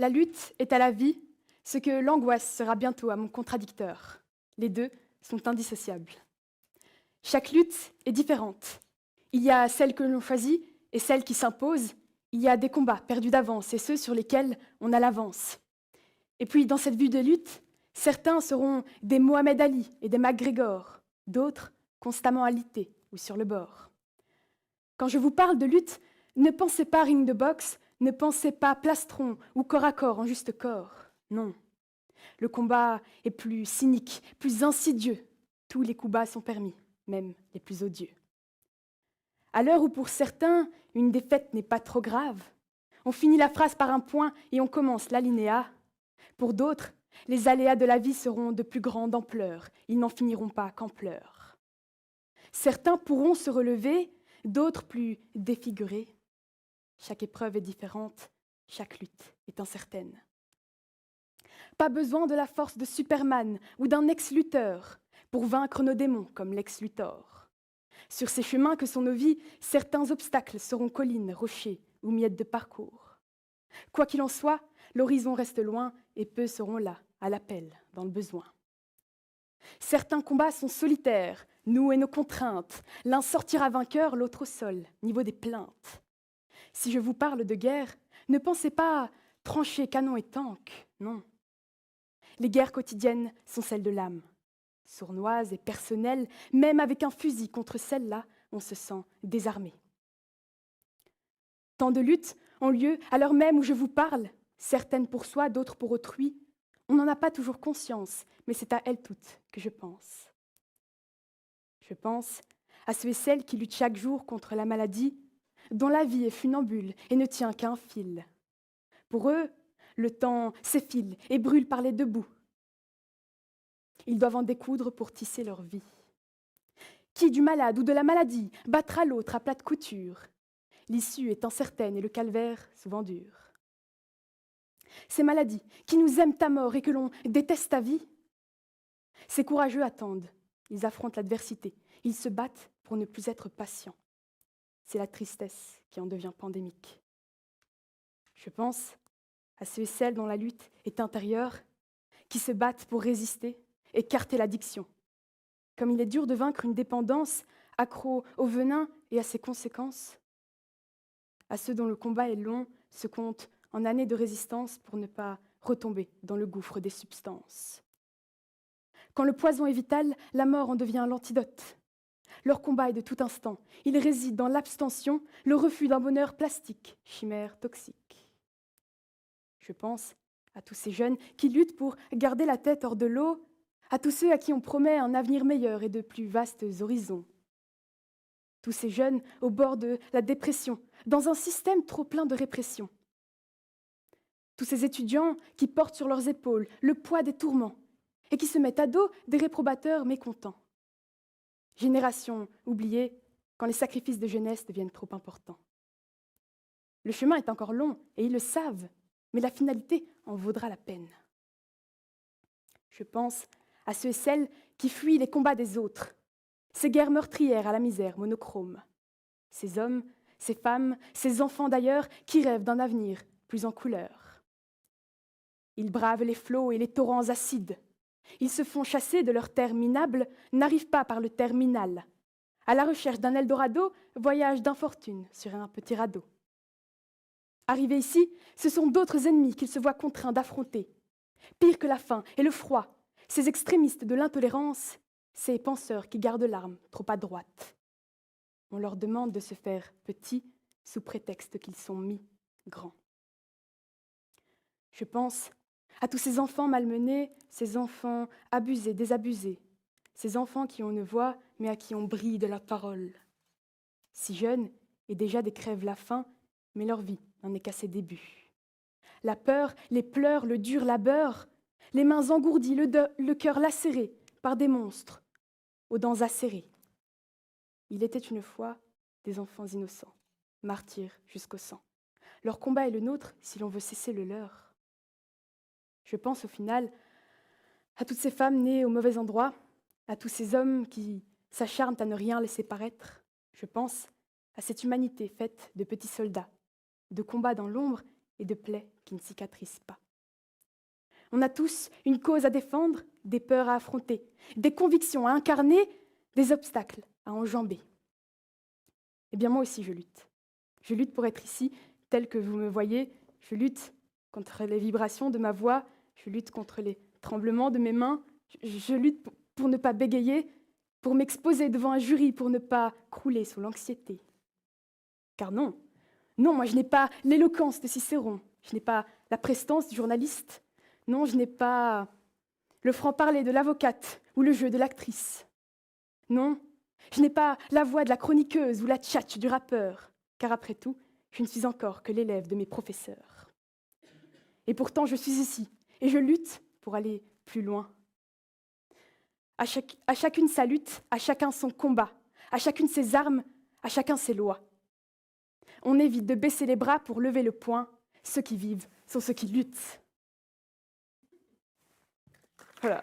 La lutte est à la vie ce que l'angoisse sera bientôt à mon contradicteur. Les deux sont indissociables. Chaque lutte est différente. Il y a celle que l'on choisit et celle qui s'impose. Il y a des combats perdus d'avance et ceux sur lesquels on a l'avance. Et puis, dans cette vue de lutte, certains seront des Mohamed Ali et des McGregor, d'autres constamment alités ou sur le bord. Quand je vous parle de lutte, ne pensez pas ring de boxe, ne pensez pas plastron ou corps à corps en juste corps. Non. Le combat est plus cynique, plus insidieux. Tous les coups bas sont permis, même les plus odieux. À l'heure où pour certains, une défaite n'est pas trop grave, on finit la phrase par un point et on commence l'alinéa. Pour d'autres, les aléas de la vie seront de plus grande ampleur. Ils n'en finiront pas qu'en pleurs. Certains pourront se relever, d'autres plus défigurés. Chaque épreuve est différente, chaque lutte est incertaine. Pas besoin de la force de Superman ou d'un ex-Luthor pour vaincre nos démons comme Lex Luthor. Sur ces chemins que sont nos vies, certains obstacles seront collines, rochers ou miettes de parcours. Quoi qu'il en soit, l'horizon reste loin et peu seront là, à l'appel, dans le besoin. Certains combats sont solitaires, nous et nos contraintes. L'un sortira vainqueur, l'autre au sol, niveau des plaintes. Si je vous parle de guerre, ne pensez pas trancher canon et tank, non. Les guerres quotidiennes sont celles de l'âme. Sournoises et personnelles, même avec un fusil contre celle-là, on se sent désarmé. Tant de luttes ont lieu à l'heure même où je vous parle, certaines pour soi, d'autres pour autrui. On n'en a pas toujours conscience, mais c'est à elles toutes que je pense. Je pense à ceux et celles qui luttent chaque jour contre la maladie, dont la vie est funambule et ne tient qu'à un fil. Pour eux, le temps s'effile et brûle par les deux bouts. Ils doivent en découdre pour tisser leur vie. Qui du malade ou de la maladie battra l'autre à plate couture? L'issue est incertaine et le calvaire souvent dur. Ces maladies qui nous aiment à mort et que l'on déteste à vie, ces courageux attendent, ils affrontent l'adversité, ils se battent pour ne plus être patients. C'est la tristesse qui en devient pandémique. Je pense à ceux et celles dont la lutte est intérieure, qui se battent pour résister, écarter l'addiction. Comme il est dur de vaincre une dépendance, accro au venin et à ses conséquences. À ceux dont le combat est long, se comptent en années de résistance pour ne pas retomber dans le gouffre des substances. Quand le poison est vital, la mort en devient l'antidote. Leur combat est de tout instant. Il réside dans l'abstention, le refus d'un bonheur plastique, chimère toxique. Je pense à tous ces jeunes qui luttent pour garder la tête hors de l'eau, à tous ceux à qui on promet un avenir meilleur et de plus vastes horizons. Tous ces jeunes au bord de la dépression, dans un système trop plein de répression. Tous ces étudiants qui portent sur leurs épaules le poids des tourments et qui se mettent à dos des réprobateurs mécontents. Génération oubliée quand les sacrifices de jeunesse deviennent trop importants. Le chemin est encore long et ils le savent, mais la finalité en vaudra la peine. Je pense à ceux et celles qui fuient les combats des autres, ces guerres meurtrières à la misère monochrome, ces hommes, ces femmes, ces enfants d'ailleurs qui rêvent d'un avenir plus en couleur. Ils bravent les flots et les torrents acides. Ils se font chasser de leur terre minable, n'arrivent pas par le terminal. À la recherche d'un Eldorado, voyage d'infortune sur un petit radeau. Arrivés ici, ce sont d'autres ennemis qu'ils se voient contraints d'affronter. Pire que la faim et le froid, ces extrémistes de l'intolérance, ces penseurs qui gardent l'arme trop à droite. On leur demande de se faire petits sous prétexte qu'ils sont mis grands. Je pense à tous ces enfants malmenés, ces enfants abusés, désabusés, ces enfants qui ont une voix mais à qui on bride la parole. Si jeunes et déjà décrèvent la faim, mais leur vie n'en est qu'à ses débuts. La peur, les pleurs, le dur labeur, les mains engourdies, le cœur lacéré par des monstres, aux dents acérées. Il était une fois des enfants innocents, martyrs jusqu'au sang. Leur combat est le nôtre si l'on veut cesser le leur. Je pense au final à toutes ces femmes nées au mauvais endroit, à tous ces hommes qui s'acharnent à ne rien laisser paraître. Je pense à cette humanité faite de petits soldats, de combats dans l'ombre et de plaies qui ne cicatrisent pas. On a tous une cause à défendre, des peurs à affronter, des convictions à incarner, des obstacles à enjamber. Eh bien moi aussi je lutte. Je lutte pour être ici, tel que vous me voyez. Je lutte contre les vibrations de ma voix. Je lutte contre les tremblements de mes mains. Je lutte pour ne pas bégayer, pour m'exposer devant un jury, pour ne pas crouler sous l'anxiété. Car non, moi je n'ai pas l'éloquence de Cicéron. Je n'ai pas la prestance du journaliste. Non, je n'ai pas le franc-parler de l'avocate ou le jeu de l'actrice. Non, je n'ai pas la voix de la chroniqueuse ou la tchatche du rappeur, car après tout, je ne suis encore que l'élève de mes professeurs. Et pourtant, je suis ici, et je lutte pour aller plus loin. À chacune sa lutte, à chacun son combat, à chacune ses armes, à chacun ses lois. On évite de baisser les bras pour lever le poing. Ceux qui vivent sont ceux qui luttent. Voilà.